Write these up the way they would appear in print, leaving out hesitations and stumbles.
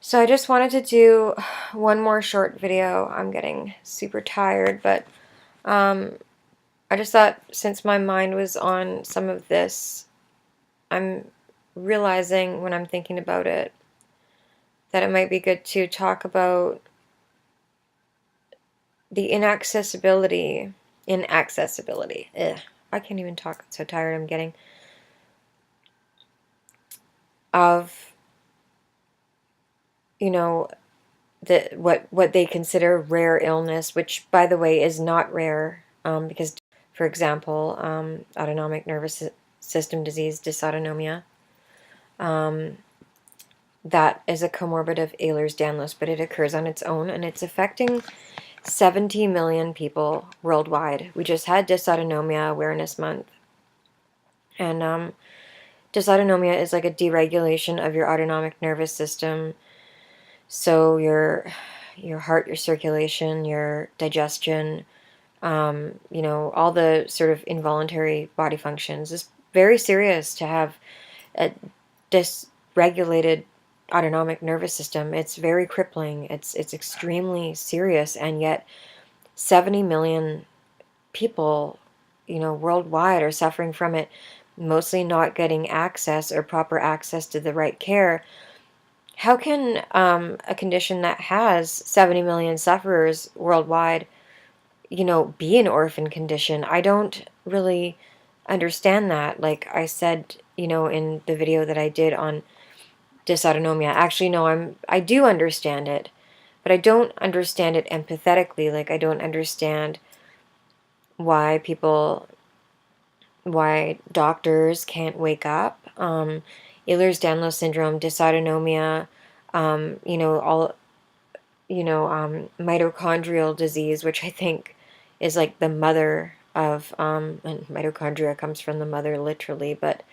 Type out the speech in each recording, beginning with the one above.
So I just wanted to do one more short video. I'm getting super tired, but um, I just thought since my mind was on some of this, I'm realizing when I'm thinking about it that it might be good to talk about the inaccessibility. Ugh, I can't even talk. I'm so tired I'm getting. Of, you know, what they consider rare illness, which by the way is not rare, because for example, autonomic nervous system disease, dysautonomia, um, that is a comorbid of Ehlers-Danlos, but it occurs on its own and it's affecting 70 million people worldwide. We just had Dysautonomia Awareness Month, and dysautonomia is like a deregulation of your autonomic nervous system. So your heart, your circulation, your digestion, all the sort of involuntary body functions. Is very serious to have a dysregulated autonomic nervous system. It's very crippling. It's extremely serious, and yet 70 million people, worldwide are suffering from it, mostly not getting access or proper access to the right care. How can a condition that has 70 million sufferers worldwide, be an orphan condition? I don't really understand that. Like I said, in the video that I did on dysautonomia, actually, no, I do understand it, but I don't understand it empathetically. Like I don't understand why why doctors can't wake up. Ehlers-Danlos syndrome, dysautonomia, all mitochondrial disease, which I think is like the mother of, and mitochondria comes from the mother literally, but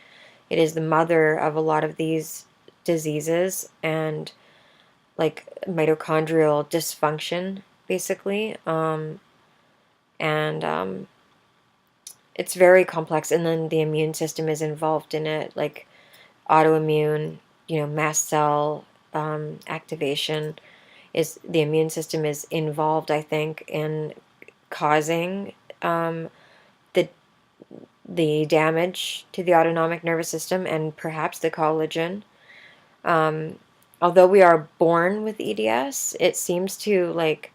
it is the mother of a lot of these diseases, and like mitochondrial dysfunction, basically. And It's very complex, and then the immune system is involved in it, like autoimmune, mast cell activation. Is the immune system is involved, I think, in causing the damage to the autonomic nervous system and perhaps the collagen. Um, Although we are born with EDS, it seems to like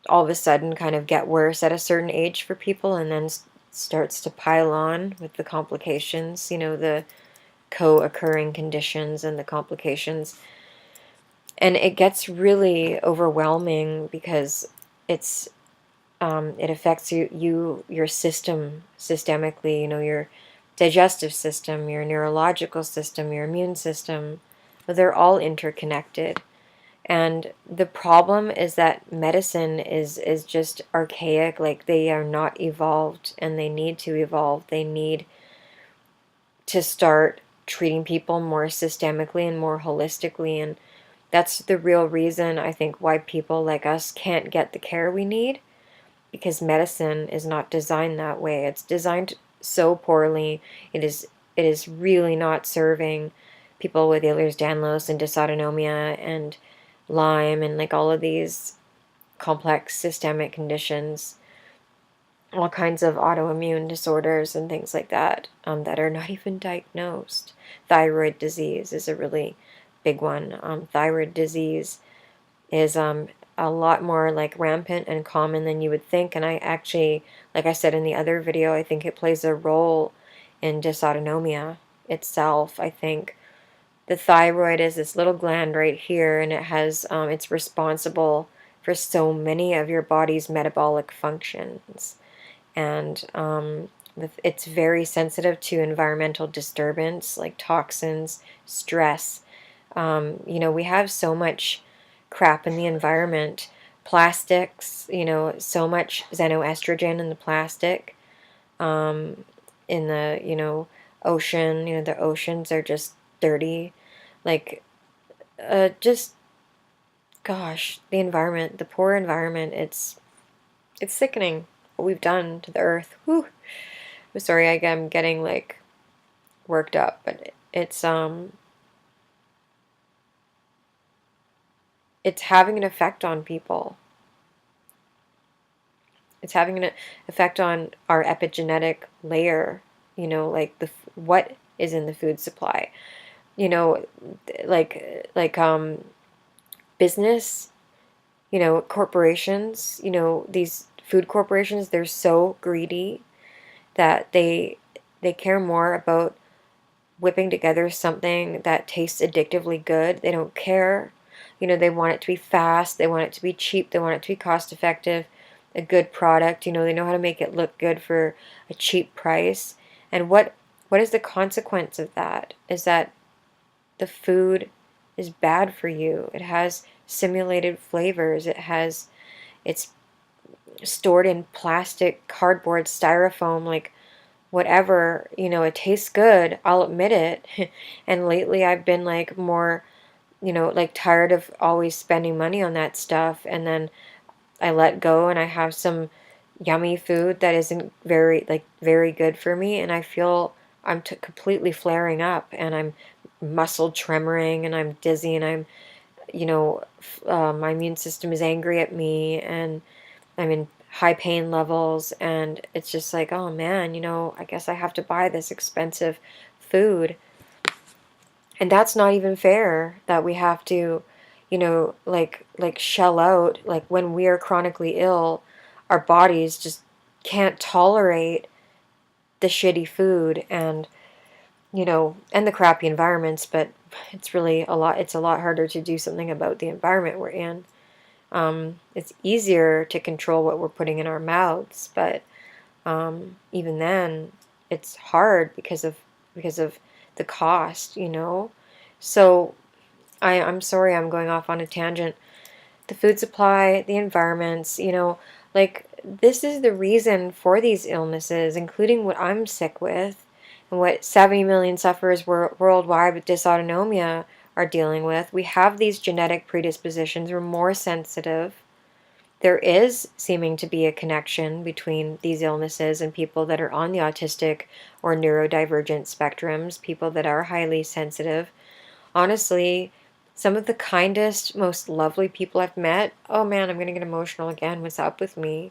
all of a sudden kind of get worse at a certain age for people, and then starts to pile on with the complications, the co-occurring conditions and the complications. And it gets really overwhelming because it's it affects your system systemically, your digestive system, your neurological system, your immune system. They're all interconnected. And the problem is that medicine is just archaic. Like they are not evolved, and they need to evolve. They need to start treating people more systemically and more holistically. And that's the real reason, I think, why people like us can't get the care we need, because medicine is not designed that way. It's designed so poorly. It is really not serving people with Ehlers-Danlos and dysautonomia and Lyme and like all of these complex systemic conditions, all kinds of autoimmune disorders and things like that, that are not even diagnosed. Thyroid disease is a really big one. Thyroid disease is a lot more like rampant and common than you would think. And I actually, like I said in the other video, I think it plays a role in dysautonomia itself. I think the thyroid is this little gland right here, and it's responsible for so many of your body's metabolic functions. And it's very sensitive to environmental disturbance like toxins, stress. We have so much crap in the environment, plastics, so much xenoestrogen in the plastic, um, in the, ocean. The oceans are just dirty. Like, just, gosh, the environment, the poor environment, it's sickening what we've done to the earth. Whew. I'm sorry, I'm getting like worked up, but it's it's having an effect on people. It's having an effect on our epigenetic layer, like what is in the food supply. You know, like business, corporations, these food corporations, they're so greedy that they care more about whipping together something that tastes addictively good. They don't care. They want it to be fast, they want it to be cheap, they want it to be cost effective, a good product. They know how to make it look good for a cheap price. And what is the consequence of that? Is that the food is bad for you. It has simulated flavors. It's stored in plastic, cardboard, styrofoam, like whatever. It tastes good, I'll admit it. And lately I've been like more, like tired of always spending money on that stuff. And then I let go and I have some yummy food that isn't very good for me, and I feel I'm completely flaring up, and I'm muscle tremoring, and I'm dizzy, and I'm, my immune system is angry at me, and I'm in high pain levels, and it's just like, oh man, I guess I have to buy this expensive food. And that's not even fair that we have to, like shell out, like when we are chronically ill, our bodies just can't tolerate the shitty food and, and the crappy environments, but it's a lot harder to do something about the environment we're in. It's easier to control what we're putting in our mouths, but even then, it's hard because of the cost. So I'm sorry, I'm going off on a tangent. The food supply, the environments, like this is the reason for these illnesses, including what I'm sick with and what 70 million sufferers worldwide with dysautonomia are dealing with. We have these genetic predispositions. We're more sensitive. There is seeming to be a connection between these illnesses and people that are on the autistic or neurodivergent spectrums, people that are highly sensitive. Honestly, some of the kindest, most lovely people I've met, oh man, I'm going to get emotional again. What's up with me?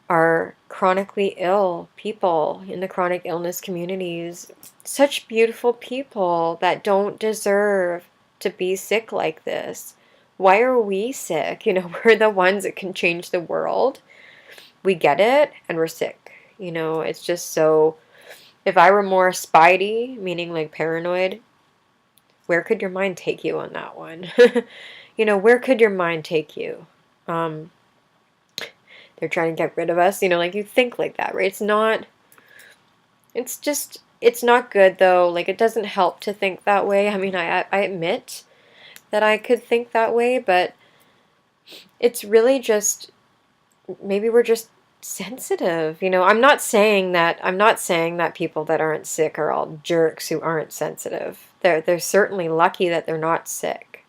Are chronically ill people in the chronic illness communities. Such beautiful people that don't deserve to be sick like this. Why are we sick? We're the ones that can change the world. We get it, and we're sick. It's just so. If I were more spidey, meaning like paranoid, where could your mind take you on that one? Where could your mind take you? They're trying to get rid of us, like you think like that, right? It's not good though. Like it doesn't help to think that way. I mean, I admit that I could think that way, but it's really just, maybe we're just sensitive. I'm not saying that people that aren't sick are all jerks who aren't sensitive. They're certainly lucky that they're not sick.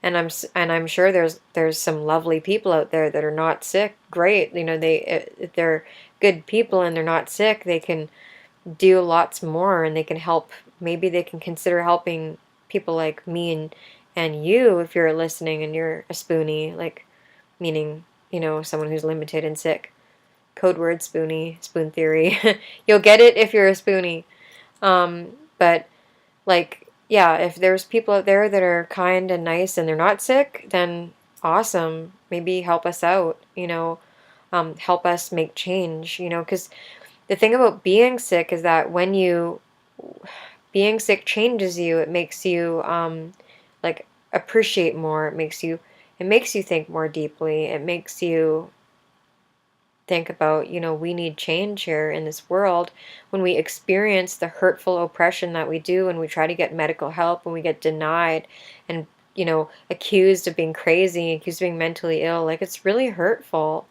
And I'm sure there's some lovely people out there that are not sick. Great. If they're good people and they're not sick, they can do lots more, and they can help. Maybe they can consider helping people like me and you, if you're listening and you're a spoonie, like meaning, someone who's limited and sick. Code word spoonie, spoon theory. You'll get it if you're a spoonie. But like, yeah, if there's people out there that are kind and nice and they're not sick, then awesome. Maybe help us out, help us make change, because the thing about being sick is that being sick changes you. It makes you, like appreciate more. It makes you think more deeply. It makes you think about, we need change here in this world. When we experience the hurtful oppression that we do, and we try to get medical help, and we get denied and, accused of being crazy, accused of being mentally ill, like it's really hurtful.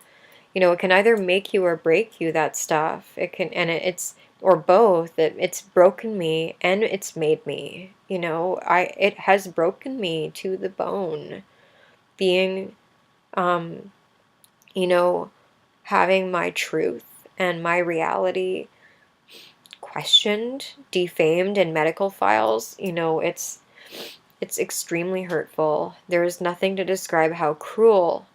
It can either make you or break you, that stuff. It can, and it's, or both. It's broken me and it's made me, it has broken me to the bone. Being, um, you know, having my truth and my reality questioned, defamed in medical files, It's extremely hurtful. There is nothing to describe how cruel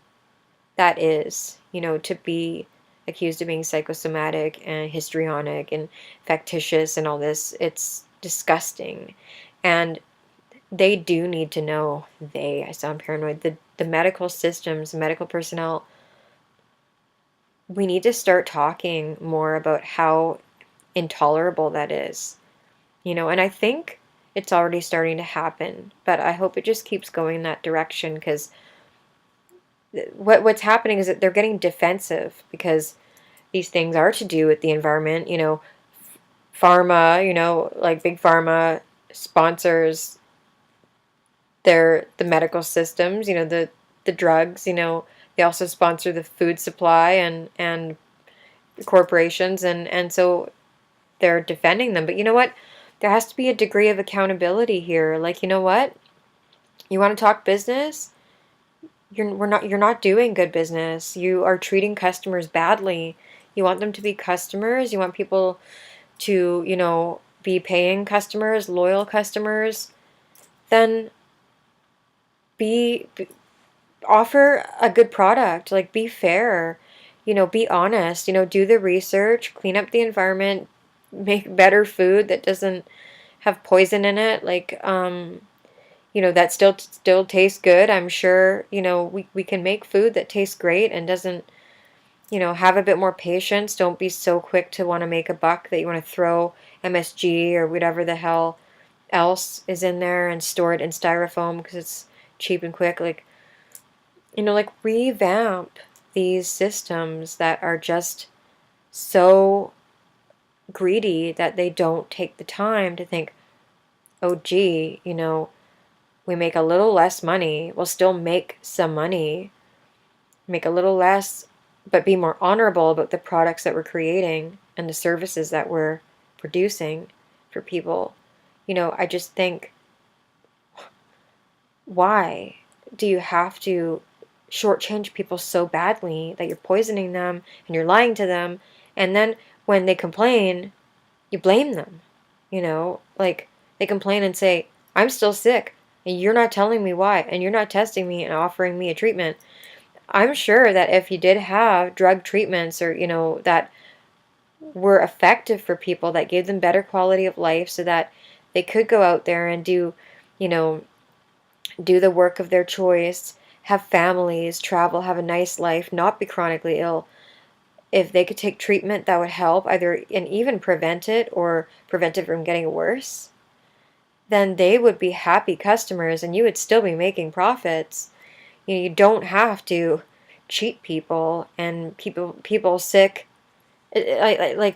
that is, to be accused of being psychosomatic and histrionic and factitious and all this. It's disgusting. And they do need to know, I sound paranoid, the medical systems, medical personnel, we need to start talking more about how intolerable that is. And I think it's already starting to happen, but I hope it just keeps going in that direction, because what's happening is that they're getting defensive because these things are to do with the environment. Pharma, like big pharma sponsors the medical systems, the drugs, they also sponsor the food supply and corporations, and so they're defending them. But you know what? There has to be a degree of accountability here. Like, you know what? You want to talk business? You're not doing good business. You are treating customers badly. You want them to be customers. You want people to, be paying customers, loyal customers. Then be offer a good product. Like, be fair. Be honest. Do the research, clean up the environment, make better food that doesn't have poison in it. Like, that still tastes good. I'm sure, we can make food that tastes great and doesn't, have a bit more patience. Don't be so quick to want to make a buck that you want to throw MSG or whatever the hell else is in there and store it in styrofoam because it's cheap and quick. Like, revamp these systems that are just so greedy that they don't take the time to think, oh, gee, we make a little less money. We'll still make some money, make a little less, but be more honorable about the products that we're creating and the services that we're producing for people. I just think, why do you have to shortchange people so badly that you're poisoning them and you're lying to them? And then when they complain, you blame them. Like, they complain and say, I'm still sick, and you're not telling me why, and you're not testing me and offering me a treatment. I'm sure that if you did have drug treatments or, that were effective for people, that gave them better quality of life so that they could go out there and do, you know, do the work of their choice, have families, travel, have a nice life, not be chronically ill. If they could take treatment that would help either and even prevent it or prevent it from getting worse, then they would be happy customers and you would still be making profits. You don't have to cheat people and people sick. There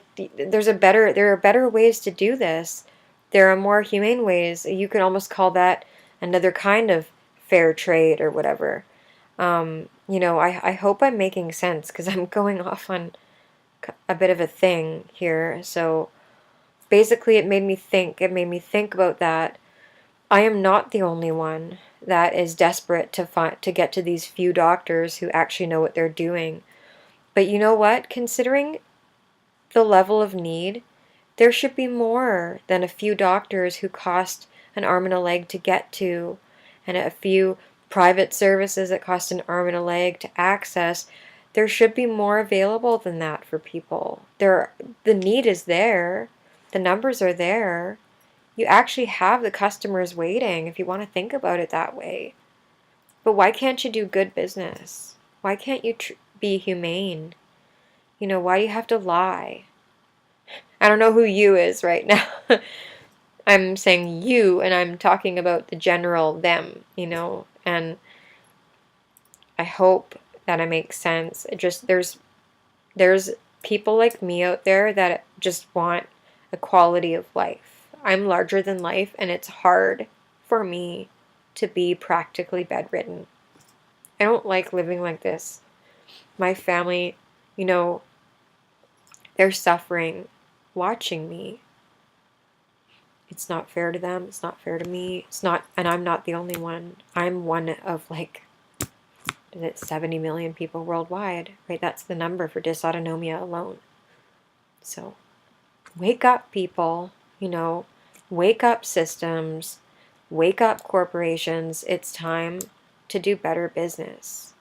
are better ways to do this. There are more humane ways. You can almost call that another kind of fair trade or whatever. I hope I'm making sense because I'm going off on a bit of a thing here. So basically, it made me think. It made me think about that. I am not the only one that is desperate to get to these few doctors who actually know what they're doing. But you know what? Considering the level of need, there should be more than a few doctors who cost an arm and a leg to get to, and a few private services that cost an arm and a leg to access. There should be more available than that for people. The need is there. The numbers are there. You actually have the customers waiting if you want to think about it that way. But why can't you do good business? Why can't you be humane? Why do you have to lie? I don't know who you is right now. I'm saying you, and I'm talking about the general them, and I hope that it makes sense. There's people like me out there that just want a quality of life. I'm larger than life, and it's hard for me to be practically bedridden. I don't like living like this. My family, they're suffering watching me. It's not fair to them. It's not fair to me. And I'm not the only one. I'm one of is it 70 million people worldwide, right? That's the number for dysautonomia alone. So wake up, people, wake up systems, Wake up, corporations. It's time to do better business.